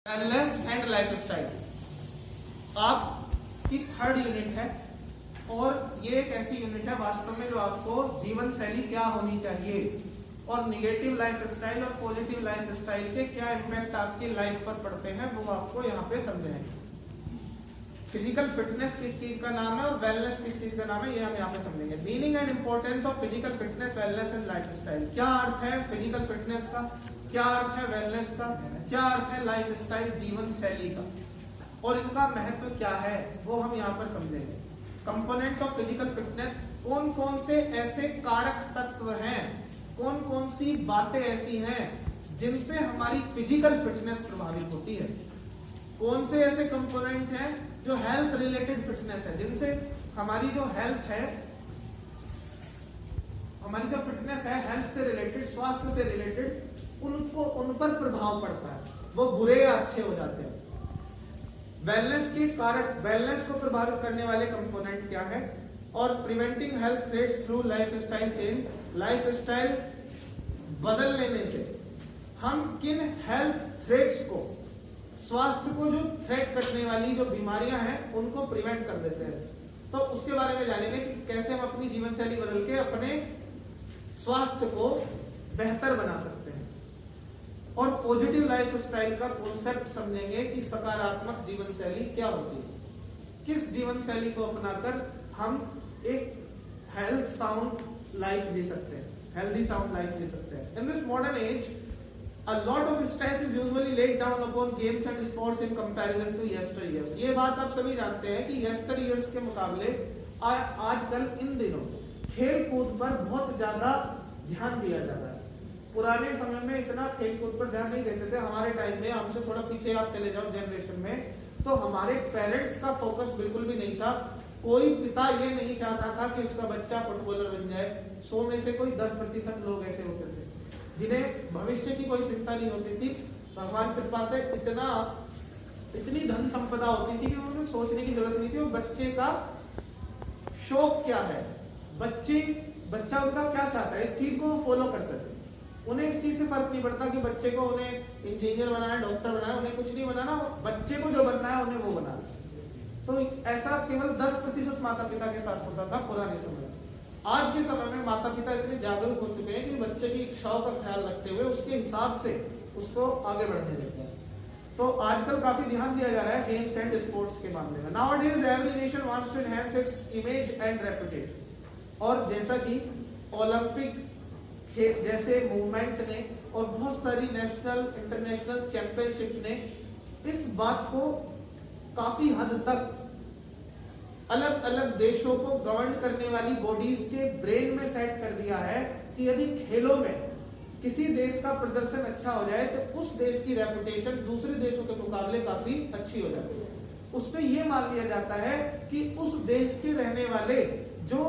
Wellness and lifestyle आपकी third unit है और ये एक ऐसी यूनिट है वास्तव में जो आपको जीवन शैली क्या होनी चाहिए और निगेटिव लाइफस्टाइल और पॉजिटिव लाइफस्टाइल के क्या इम्पैक्ट आपकी लाइफ पर पड़ते हैं वो आपको यहाँ पे समझेंगे। फिजिकल फिटनेस किस चीज का नाम है और वेलनेस किस चीज का नाम है ये हम यहाँ पे समझेंगे। Meaning and importance of physical fitness, wellness and lifestyle. क्या अर्थ है फिजिकल फिटनेस का, क्या अर्थ है वेलनेस का, क्या अर्थ है लाइफस्टाइल जीवन शैली का और इनका महत्व क्या है वो हम यहाँ पर समझेंगे। कंपोनेंट्स ऑफ फिजिकल फिटनेस, कौन कौन से ऐसे कारक तत्व हैं, कौन कौन सी बातें ऐसी हैं जिनसे हमारी फिजिकल फिटनेस प्रभावित होती है, कौन से ऐसे कंपोनेंट हैं जो हेल्थ रिलेटेड फिटनेस है, जिनसे हमारी जो हेल्थ है, हमारी जो फिटनेस है हेल्थ से रिलेटेड, स्वास्थ्य से रिलेटेड, उनको उन पर प्रभाव पड़ता है, वो बुरे या अच्छे हो जाते हैं। वेलनेस के कारक, वेलनेस को प्रभावित करने वाले कंपोनेंट क्या है और preventing health threats through lifestyle change, lifestyle बदल लेने से हम किन हेल्थ थ्रेट्स को, स्वास्थ्य को जो थ्रेट करने वाली जो बीमारियां हैं उनको प्रिवेंट कर देते हैं। तो उसके बारे में जानेंगे कि कैसे हम अपनी जीवन शैली बदल के अपने स्वास्थ्य को बेहतर बना सकते हैं और पॉजिटिव लाइफस्टाइल का कॉन्सेप्ट समझेंगे कि सकारात्मक जीवन शैली क्या होती है, किस जीवन शैली को अपनाकर हम एक हेल्थ साउंड लाइफ जी सकते हैं, हेल्दी साउंड लाइफ जी सकते हैं। In this modern age A lot of stress is usually laid down upon games and sports in comparison to yesteryears. ये बात आप सभी जानते हैं कि yesteryears के मुकाबले आजकल इन दिनों खेल कूद पर बहुत ज्यादा ध्यान दिया जा रहा है। पुराने समय में इतना खेल कूद पर ध्यान नहीं देते थे। हमारे टाइम में, हमसे थोड़ा पीछे आप चले जाओ जनरेशन में, तो हमारे पेरेंट्स का फोकस बिल्कुल भी नहीं था। कोई पिता ये नहीं चाहता था कि उसका बच्चा फुटबॉलर बन जाए। 100 में से कोई 10% लोग ऐसे होते थे जिन्हें भविष्य की कोई चिंता नहीं होती थी। भगवान कृपा से इतनी धन संपदा होती थी कि उन्हें सोचने की जरूरत नहीं थी और बच्चे का शौक क्या है, बच्चा उनका क्या चाहता है, इस चीज को वो फॉलो करते थे। उन्हें इस चीज से फर्क नहीं पड़ता कि बच्चे को उन्हें इंजीनियर बनाना है, डॉक्टर बनाना है, उन्हें कुछ नहीं बनाना, बच्चे को जो बनना है उन्हें वो बनाना। तो ऐसा केवल 10% माता पिता के साथ होता था पुराने समय में। आज के समय में माता पिता इतने जागरूक हो चुके हैं कि बच्चे की इच्छाओं का ख्याल रखते हुए उसके हिसाब से उसको आगे बढ़ने देते हैं। तो आजकल काफी ध्यान दिया जा रहा है गेम्स एंड स्पोर्ट्स के मामले में। Nowadays every nation wants to enhance its image and reputation. और जैसा कि ओलंपिक जैसे मूवमेंट ने और बहुत सारी नेशनल इंटरनेशनल चैंपियनशिप ने इस बात को काफी हद तक अलग अलग देशों को गवर्न करने वाली बॉडीज के ब्रेन में सेट कर दिया है कि यदि खेलों में किसी देश का प्रदर्शन अच्छा हो जाए तो उस देश की रेपुटेशन दूसरे देशों के मुकाबले काफी अच्छी हो जाती है। उससे ये मान लिया जाता है कि उस देश के रहने वाले जो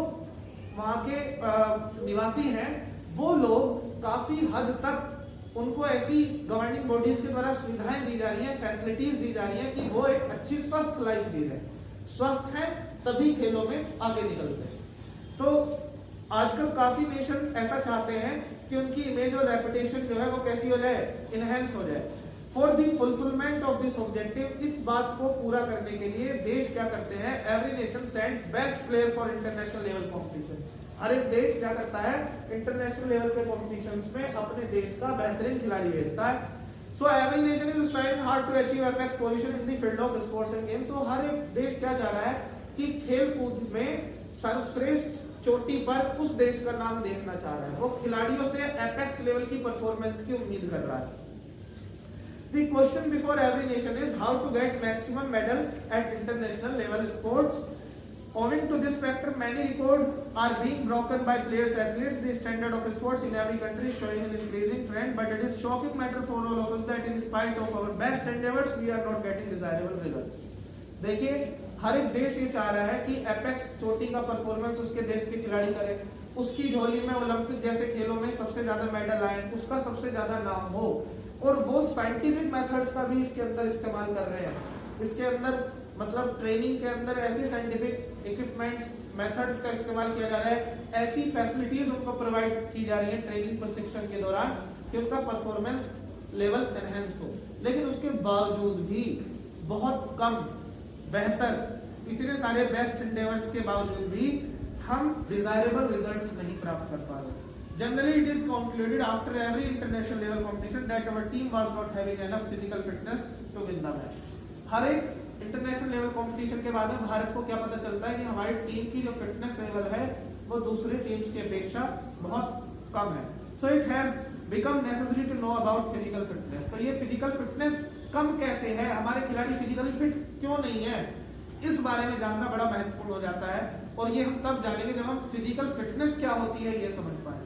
वहां के निवासी हैं वो लोग काफी हद तक उनको ऐसी गवर्निंग बॉडीज के द्वारा सुविधाएं दी जा रही हैं, फैसिलिटीज दी जा रही हैं कि वो एक अच्छी स्वस्थ लाइफ जी रहे हैं। स्वस्थ हैं तभी खेलों में आगे निकलते हैं। तो आजकल काफी नेशन ऐसा चाहते हैं कि उनकी इमेज और रेपुटेशन जो है वो कैसी हो जाए, इनहेंस हो जाए। For the fulfilment of this objective, इस बात को पूरा करने के लिए देश क्या करते हैं, every nation sends best player for international level competition. हर एक देश क्या करता है, इंटरनेशनल लेवल के कॉम्पिटिशन्स में अपने देश का बेहतरीन खिलाड़ी भेजता है। So every nation is striving hard to achieve apex position in the field of sports and games. तो हर एक देश क्या चाह रहा है कि खेल कूद में सर्वश्रेष्ठ चोटी पर उस देश का नाम देखना चाह रहा है। वो खिलाड़ियों से एपेक्स लेवल की परफॉर्मेंस की उम्मीद कर रहा है। The question before every nation is how to get maximum medal at international level sports. Owing to this factor, many records are being broken by players athletes. The standard of sports in every country is showing an increasing trend, but it is shocking matter for all of us that in spite of our best endeavors, we are not getting desirable results. देखिए, हर एक देश ये चाह रहा है कि apex चोटी का परफॉर्मेंस उसके देश के खिलाड़ी करें, उसकी झोली में ओलंपिक जैसे खेलों में सबसे ज्यादा मेडल आए, उसका सबसे ज्यादा नाम हो, और वो साइंटिफिक मेथड्स का भी इसके अंदर इस्तेमाल कर रहे हैं। इसके अंदर मतलब ट्रेनिंग के अंदर ऐसी साइंटिफिक इक्विपमेंट्स, मेथड्स का इस्तेमाल किया जा रहा है, ऐसी फैसिलिटीज उनको प्रोवाइड की जा रही है ट्रेनिंग प्रशिक्षण के दौरान कि उनका परफॉर्मेंस लेवल एनहेंस हो। लेकिन उसके बावजूद भी बहुत कम बेहतर, इतने सारे बेस्ट एंडेवर्स के बावजूद भी हम डिजायरेबल रिजल्ट्स नहीं प्राप्त कर पा रहे। Generally, it is concluded after every international level competition that our team was not having enough physical fitness to win the match. हर एक इंटरनेशनल लेवल कंपटीशन के बाद में भारत को क्या पता चलता है कि हमारी टीम की जो फिटनेस लेवल है वो दूसरे टीम्स की अपेक्षा बहुत कम है। So it has become necessary to know about physical fitness. तो ये फिजिकल फिटनेस कम कैसे है, हमारे खिलाड़ी फिजिकली फिट क्यों नहीं है, इस बारे में जानना बड़ा महत्वपूर्ण हो जाता है। और ये हम तब जानेंगे जब हम फिजिकल फिटनेस क्या होती है ये समझ पाए।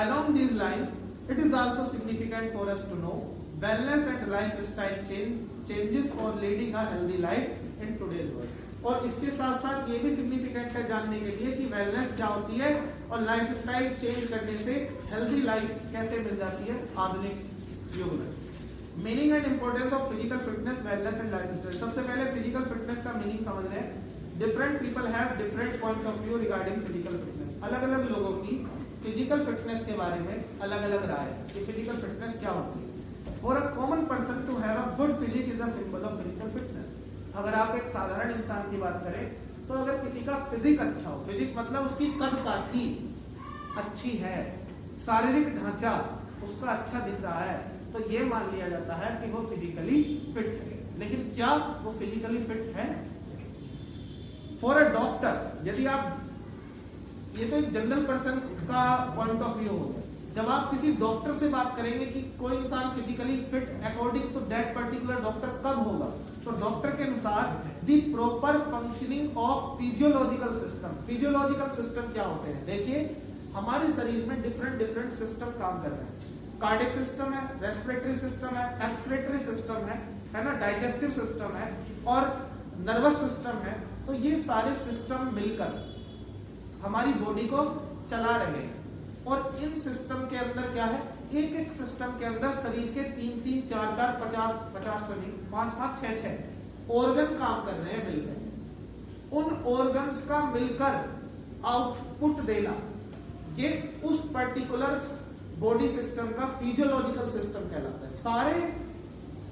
Along these lines, it is also significant for us to know wellness and lifestyle changes for leading a healthy life in today's world. और इसके साथ साथ ये भी सिग्निफिकेंट है जानने के लिए कि वेलनेस क्या होती है और लाइफस्टाइल चेंज करने से हेल्दी लाइफ कैसे मिल जाती है आधुनिक युग में। Meaning and importance of physical fitness, wellness and lifestyle. सबसे पहले फिजिकल फिटनेस का मीनिंग समझ रहे हैं। Different people have different point of view regarding physical fitness. अलग अलग लोगों की फिजिकल फिटनेस के बारे में अलग अलग राय है कि फिजिकल फिटनेस क्या होती है। For a common person to have a good physique is a symbol of physical fitness. अगर आप एक साधारण इंसान की बात करें तो अगर किसी का फिजिक अच्छा हो, फिजिक मतलब उसकी कद काठी अच्छी है, शारीरिक ढांचा उसका अच्छा दिख रहा है, तो ये मान लिया जाता है कि वो फिजिकली फिट है। लेकिन क्या वो फिजिकली फिट है? फॉर अ डॉक्टर, यदि आप, ये तो एक जनरल पर्सन का पॉइंट ऑफ व्यू होगा। जब आप किसी डॉक्टर से बात करेंगे कि कोई इंसान physically fit according to that particular doctor कब होगा, तो डॉक्टर के अनुसार the proper functioning of physiological system. Physiological system क्या होते हैं? देखिए, हमारे शरीर में डिफरेंट सिस्टम काम कर रहे हैं। कार्डियक सिस्टम है, रेस्पिरेटरी सिस्टम है, एक्सक्रीटरी सिस्टम है ना, डाइजेस्टिव सिस्टम है और नर्वस सिस्टम है। तो ये सारे सिस्टम मिलकर हमारी बॉडी को चला रहे हैं। और इन सिस्टम के अंदर क्या है, एक एक सिस्टम के अंदर शरीर के 3-3, 4-4, 50 तो नहीं, 5-5, 6-6 ऑर्गन काम कर रहे हैं मिलकर। उन ऑर्गन्स का मिलकर आउटपुट देना, ये उस पर्टिकुलर बॉडी सिस्टम का फिजियोलॉजिकल सिस्टम कहलाता है। सारे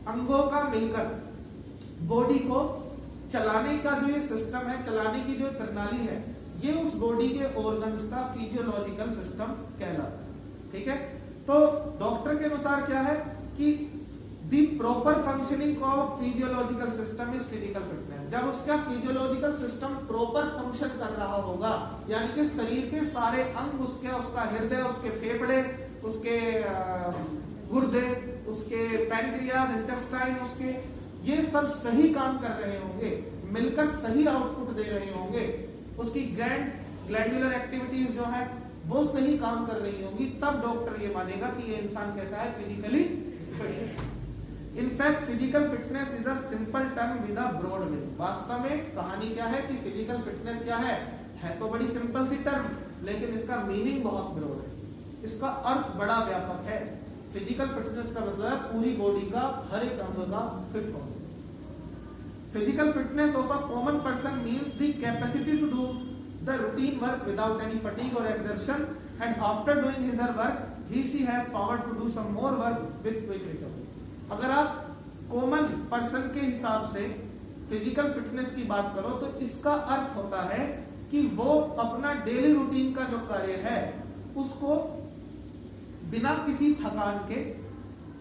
अंगों का मिलकर बॉडी को चलाने का जो ये सिस्टम है, चलाने की जो प्रणाली है, ये उस बॉडी के ऑर्गन्स का फिजियोलॉजिकल सिस्टम कहलाता है। ठीक है, तो डॉक्टर के अनुसार क्या है कि the proper functioning of physiological system is physical fitness. जब उसका फिजियोलॉजिकल सिस्टम प्रॉपर फंक्शन कर रहा होगा, यानी कि शरीर के सारे अंग, उसका हृदय, उसके फेफड़े, उसके गुर्दे, उसके पैनक्रियाज, इंटेस्टाइन, उसके ये सब सही काम कर रहे होंगे, मिलकर सही आउटपुट दे रहे होंगे, उसकी ग्लैंडुलर एक्टिविटीज जो है वो सही काम कर रही होंगी, तब डॉक्टर ये मानेगा कि ये इंसान कैसा है, physically fit. In fact physical fitness is a simple term with a broad meaning. वास्तव में कहानी क्या है कि फिजिकल फिटनेस क्या है तो बड़ी सिंपल सी टर्म, लेकिन इसका मीनिंग बहुत ब्रॉड है, इसका अर्थ बड़ा व्यापक है। फिजिकल फिटनेस का मतलब है पूरी बॉडी का हर एक अंग का फिट होना। Physical fitness of a common person means the capacity to do the routine work without any fatigue or exertion, and after doing his or her work, she has power to do some more work with quick recovery. अगर आप common person के हिसाब से physical fitness की बात करो तो इसका अर्थ होता है कि वो अपना डेली रूटीन का जो कार्य है उसको बिना किसी थकान के,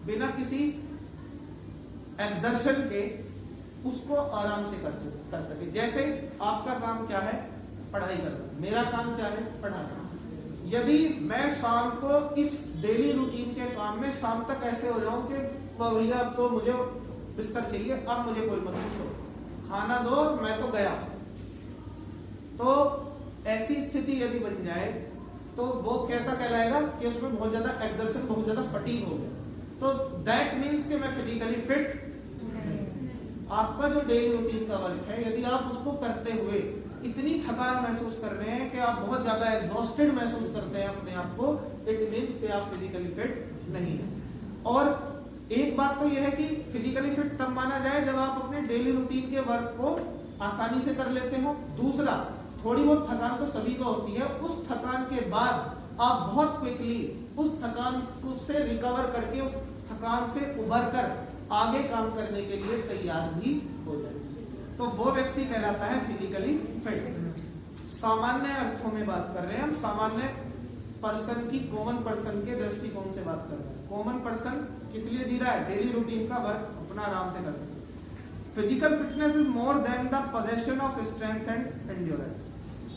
बिना किसी एक्सर्शन के उसको आराम से कर सके। जैसे आपका काम क्या है, पढ़ाई करना, मेरा काम क्या है, पढ़ाना। यदि मैं शाम को इस डेली रूटीन के काम में शाम तक ऐसे हो जाऊं कि भैया अब तो मुझे बिस्तर चाहिए, अब मुझे कोई मत पूछो, खाना दो, मैं तो गया, तो ऐसी स्थिति यदि बन जाए तो वो कैसा कहलाएगा कि उसमें बहुत ज्यादा एक्सर्शन, बहुत ज्यादा फटीग हो गया। तो दैट मीन्स कि मैं फिजिकली फिट। आपका जो डेली रूटीन का वर्क है, यदि आप उसको करते हुए इतनी थकान महसूस कर रहे हैं कि आप बहुत ज्यादा एग्जॉस्टेड महसूस करते हैं अपने आप को, इट मीन्स कि आप फिजिकली फिट नहीं है। और एक बात तो यह है कि फिजिकली फिट तब माना जाए जब आप अपने डेली रूटीन के वर्क को आसानी से कर लेते हो। दूसरा, थोड़ी बहुत थकान तो सभी को होती है, उस थकान के बाद आप बहुत क्विकली उस थकान से रिकवर करके उस थकान से उबर कर आगे काम करने के लिए तैयार भी हो जाए, तो वो व्यक्ति कहलाता है फिजिकली फिट। सामान्य अर्थों में बात कर रहे हैं हम, सामान्य पर्सन की, कॉमन पर्सन के दृष्टिकोण से बात कर रहे हैं। कॉमन पर्सन किस लिए जी रहा है? डेली रूटीन का वर्क अपना आराम से कर सके। Physical fitness is more than the possession of strength and endurance.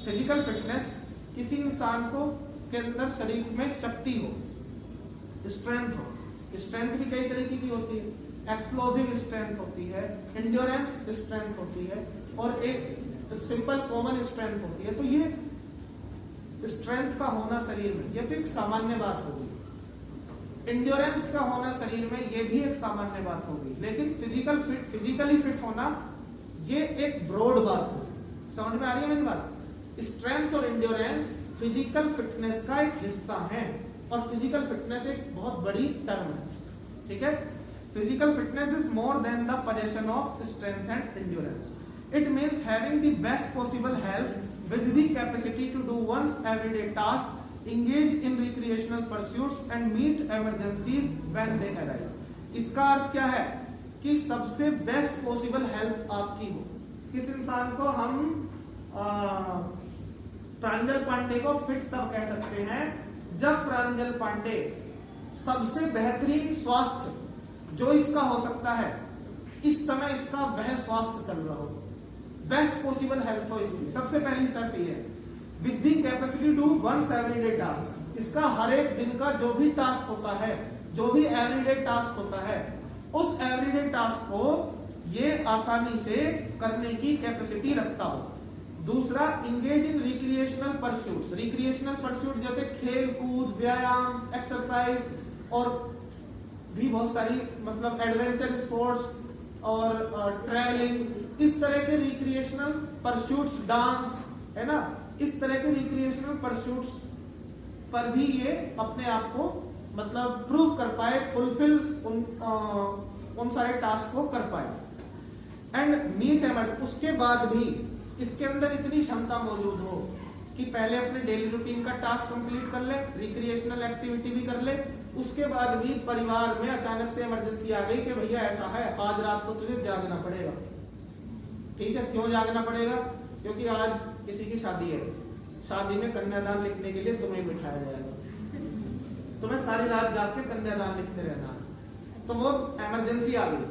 Physical fitness किसी इंसान को के अंदर शरीर में शक्ति हो, स्ट्रेंथ हो। स्ट्रेंथ भी कई तरीके की होती है, एक्सप्लोसिव स्ट्रेंथ होती है, एंड्योरेंस स्ट्रेंथ होती है, और एक सिंपल कॉमन स्ट्रेंथ होती है। तो ये स्ट्रेंथ का होना शरीर में, ये तो एक सामान्य बात होगी। एंड्योरेंस का होना शरीर में, ये भी एक सामान्य बात होगी। लेकिन फिजिकली फिट होना, ये एक ब्रॉड बात होगी। समझ में आ रही है मेरी बात? स्ट्रेंथ और एंड्योरेंस फिजिकल फिटनेस का एक हिस्सा है, और फिजिकल फिटनेस एक बहुत बड़ी टर्म है, ठीक है। Physical fitness is more than the possession of strength and endurance. It means having the best possible health with the capacity to do one's everyday task, engage in recreational pursuits and meet emergencies when they arise। इसका अर्थ क्या है कि सबसे best possible health आपकी हो। किस इंसान को हम प्रांजल पांडे को फिट तब कह सकते हैं जब प्रांजल पांडे सबसे बेहतरीन स्वास्थ्य जो इसका हो सकता है, इस समय इसका वह स्वास्थ्य चल रहा हो, बेस्ट पॉसिबल हेल्थ हो इसकी। सबसे पहली शर्त यह है with the capacity to one's everyday task. इसका हर एक दिन का जो भी टास्क होता है, जो भी एवरीडे टास्क होता है, उस एवरीडे टास्क को ये आसानी से करने की कैपेसिटी रखता हो। दूसरा, engage in recreational pursuits. Recreational pursuit जैसे खेल कूद, व्यायाम, एक्सरसाइज, और भी बहुत सारी मतलब एडवेंचर स्पोर्ट्स और ट्रैवलिंग, इस तरह के रिक्रिएशनल परस्यूट्स, डांस, है ना, इस तरह के रिक्रिएशनल परस्यूट्स पर भी ये अपने आप को मतलब प्रूव कर पाए, फुलफिल उन सारे टास्क को कर पाए। एंड मीट एमर, उसके बाद भी इसके अंदर इतनी क्षमता मौजूद हो कि पहले अपने डेली रूटीन का टास्क कंप्लीट कर ले, रिक्रिएशनल एक्टिविटी भी कर ले, उसके बाद भी परिवार में अचानक से इमरजेंसी आ गई कि भैया ऐसा है, आज रात को तुझे जागना पड़ेगा। ठीक है, क्यों जागना पड़ेगा? क्योंकि आज किसी की शादी है, शादी में कन्यादान लिखने के लिए तुम्हें बिठाया जाएगा, तुम्हें सारी रात जाग के कन्यादान लिखते रहना। तो वो इमरजेंसी आ गई,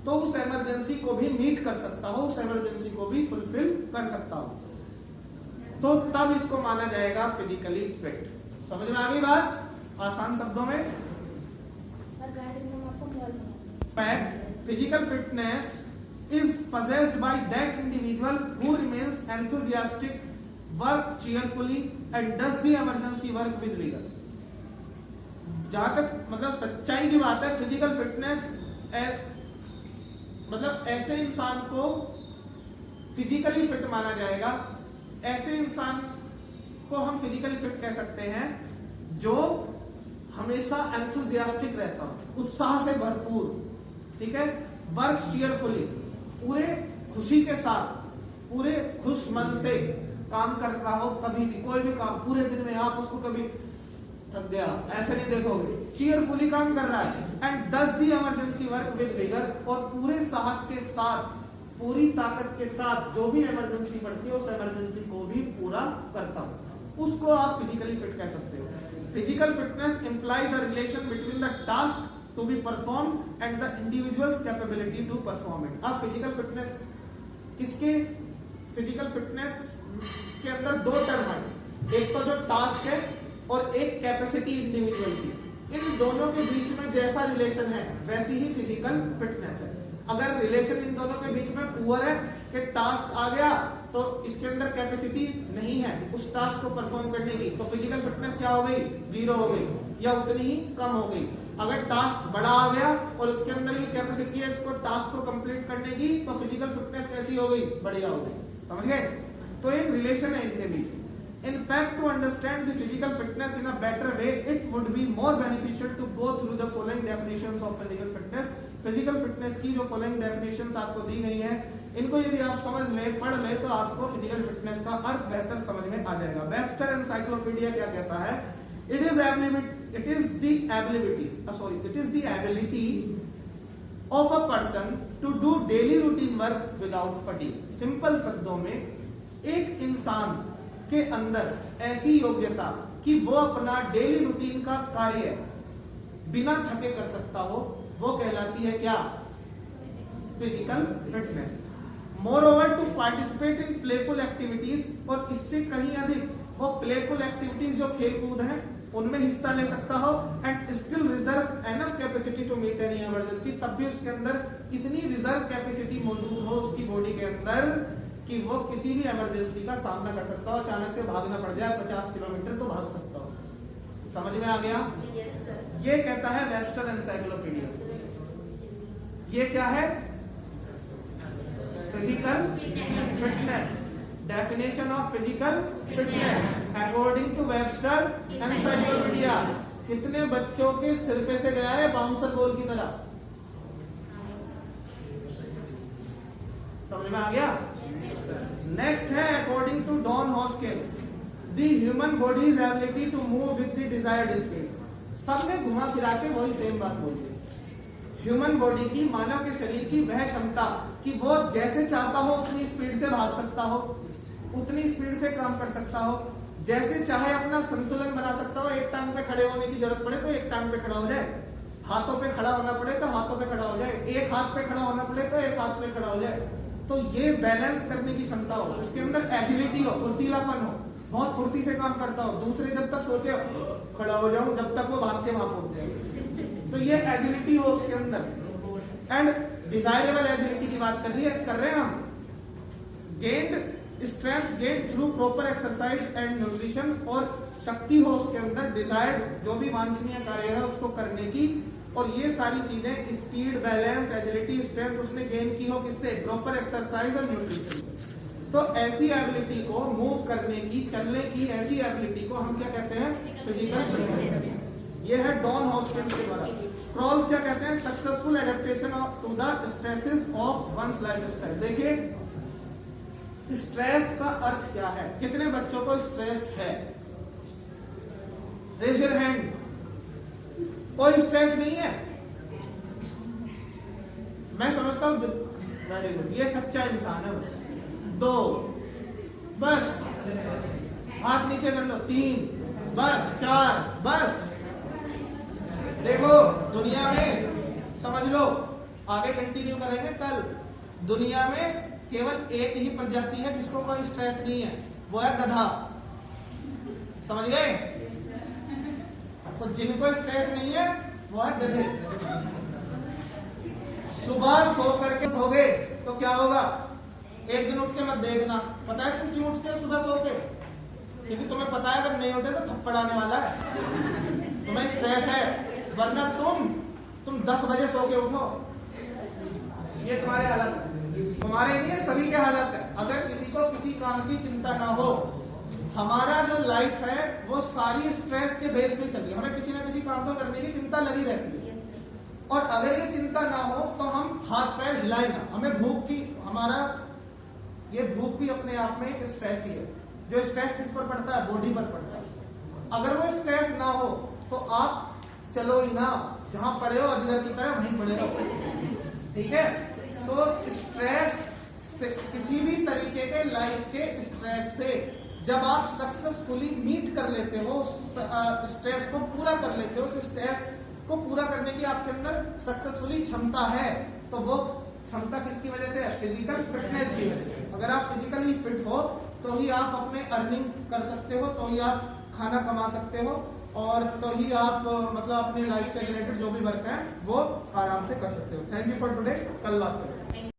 तो उस इमरजेंसी को भी मीट कर सकता हो, उस इमरजेंसी को भी फुलफिल कर सकता हो, तो तब इसको माना जाएगा फिजिकली फिट। समझ में आ गई बात? आसान शब्दों में fact, physical fitness is possessed by that individual who remains enthusiastic, work cheerfully and does the emergency work with vigor। जहां तक मतलब सच्चाई की बात है, फिजिकल फिटनेस मतलब ऐसे इंसान को फिजिकली फिट माना जाएगा, ऐसे इंसान को हम फिजिकली फिट कह सकते हैं जो हमेशा एंथुजियास्टिक रहता हो, उत्साह से भरपूर, ठीक है, वर्क चीयरफुली, पूरे खुशी के साथ, पूरे खुश मन से काम कर रहा हो, कभी भी कोई भी काम पूरे दिन में आप उसको कभी थक गया ऐसे नहीं देखोगे, चीयरफुली काम कर रहा है। And does the emergency work with vigour, और पूरे साहस के साथ, पूरी ताकत के साथ जो भी इमरजेंसी पड़ती है उस इमरजेंसी को भी पूरा करता हो, उसको आप फिजिकली फिट कह सकते हो। Physical fitness implies a relation between the task to be performed and the individual's capability to perform it। अब फिजिकल फिटनेस किसके, फिजिकल फिटनेस के अंदर दो टर्म है, एक तो जो टास्क है और एक कैपेसिटी इंडिविजुअल की। इन दोनों के बीच में जैसा रिलेशन है वैसी ही फिजिकल फिटनेस है। अगर रिलेशन इन दोनों के बीच में पुअर है कि टास्क आ गया तो इसके अंदर कैपेसिटी नहीं है उस टास्क को परफॉर्म करने की, तो फिजिकल फिटनेस क्या हो गई? जीरो हो गई या उतनी ही कम हो गई। अगर टास्क बड़ा आ गया और उसके अंदर भी कैपेसिटी है इसको टास्क को कंप्लीट करने की, तो फिजिकल फिटनेस कैसी हो गई? बढ़िया हो गई। समझ गए? तो एक रिलेशन है इनके बीच। In fact, to understand the physical fitness in a better way, it would be more beneficial to go through the following definitions of physical fitness। Physical fitness की जो फॉलोइंग डेफिनेशंस आपको दी गई है, इनको यदि आप समझ ले, पढ़ ले, तो आपको फिजिकल फिटनेस का अर्थ बेहतर समझ में आ जाएगा। वेबस्टर एनसाइक्लोपीडिया क्या कहता है? It is it is the ability of a person to do daily routine work without fatigue. Simple शब्दों में एक इंसान के अंदर ऐसी योग्यता कि वो अपना डेली रूटीन का कार्य बिना थके कर सकता हो, वो कहलाती है क्या? Physical fitness. Moreover to participate in playful activities, और इससे कहीं अधिक वो प्लेफुल एक्टिविटीज जो खेल कूद है उनमें हिस्सा ले सकता हो, and still reserve enough capacity to meet any emergency, तब भी उसके अंदर इतनी रिजर्व कैपेसिटी मौजूद हो उसकी बॉडी के अंदर कि वो किसी भी इमरजेंसी का सामना कर सकता हो। अचानक से भागना पड़ जाए 50 किलोमीटर तो भाग सकता हो। समझ में आ गया? Yes, sir. ये कहता है वेबस्टर एनसाइक्लोपीडिया। ये क्या है? Physical fitness. Definition of physical fitness according to Webster encyclopedia. कितने बच्चों के सिर पे से गया है बाउंसर बॉल की तरह? समझ में आ गया? नेक्स्ट है according to Don Hoskins the human body's ability to move with the desired speed. सबने घुमा फिरा के वही सेम बात बोली है। ह्यूमन बॉडी की, मानव के शरीर की वह क्षमता कि वो जैसे चाहता हो उतनी स्पीड से भाग सकता हो, उतनी स्पीड से काम कर सकता हो, जैसे चाहे अपना संतुलन बना सकता हो। एक टांग पे खड़े होने की जरूरत पड़े तो एक टांग पे खड़ा हो जाए, हाथों पे खड़ा होना पड़े तो हाथों पे खड़ा हो जाए, एक हाथ पे खड़ा होना पड़े तो एक हाथ पे खड़ा हो जाए। तो ये बैलेंस करने की क्षमता हो, उसके अंदर एजिलिटी हो, फुर्तीलापन हो, बहुत फुर्ती से काम करता हो। दूसरे जब तक सोचे खड़ा हो जाऊं, जब तक वो भाग के वहां पहुंच जाएंगे। तो ये एजिलिटी हो उसके अंदर, एंड डिजायरेबल एजिलिटी की बात कर रहे हैं हम। Gained strength gained through proper exercise and nutrition, और शक्ति हो उसके अंदर डिजायर्ड जो भी वांछनीय कार्य है उसको करने की। और ये सारी चीजें स्पीड, बैलेंस, एजिलिटी, स्ट्रेंथ उसने गेन की हो किससे? प्रॉपर एक्सरसाइज और न्यूट्रिशन से। तो ऐसी एबिलिटी को, मूव करने की, चलने की ऐसी एबिलिटी को हम क्या कहते हैं? Physical fitness. ये है डॉन हॉस्किंस के द्वारा। क्रॉल्स क्या कहते हैं? Successful adaptation to the stresses of one's lifestyle. देखिए स्ट्रेस का अर्थ क्या है? कितने बच्चों को स्ट्रेस है? Raise your hand. कोई स्ट्रेस नहीं है? मैं समझता हूं वेरी गुड, ये सच्चा इंसान है। बस 2, बस हाथ नीचे कर लो, 3, बस 4, बस। देखो दुनिया में, समझ लो, आगे कंटिन्यू करेंगे कल। दुनिया में केवल एक ही प्रजाति है जिसको कोई स्ट्रेस नहीं है, वो है गधा। समझ गए? तो जिनको स्ट्रेस नहीं है वो है गधे। सुबह सो करके उठोगे तो क्या होगा? एक दिन उठ के मत देखना। पता है तुम क्यों उठते हो सुबह सो के? क्योंकि तुम्हें पता है अगर नहीं उठे तो थप्पड़ आने वाला है, तुम्हें स्ट्रेस है। वरना तुम 10 बजे सो के उठो, ये तुम्हारे हालत है, तुम्हारे नहीं है, सभी के हालत है। अगर किसी को किसी काम की चिंता ना हो, हमारा जो लाइफ है वो सारी स्ट्रेस के बेस पे चल रही है। हमें किसी ना किसी काम को करने की चिंता लगी रहती है, और अगर ये चिंता ना हो तो हम हाथ पैर हिलाए ना। हमें भूख की, हमारा ये भूख भी अपने आप में एक स्ट्रेस ही है। जो स्ट्रेस किस पर पड़ता है? बॉडी पर पड़ता है। अगर वो स्ट्रेस ना हो तो आप चलो ही ना, जहां पड़े हो अजगर की तरह वहीं पड़े रहो। ठीक है? तो स्ट्रेस से, किसी भी तरीके के लाइफ के स्ट्रेस से जब आप सक्सेसफुली मीट कर लेते हो, स्ट्रेस को पूरा कर लेते हो, उस स्ट्रेस को पूरा करने की आपके अंदर सक्सेसफुली क्षमता है, तो वो क्षमता किसकी वजह से है? फिजिकल फिटनेस की वजह से। अगर आप फिजिकली फिट हो तो ही आप अपने अर्निंग कर सकते हो, तो ही आप खाना कमा सकते हो, और तो ही आप मतलब अपने लाइफ से रिलेटेड जो भी वर्क है वो आराम से कर सकते हो। Thank you for today. कल बात करें।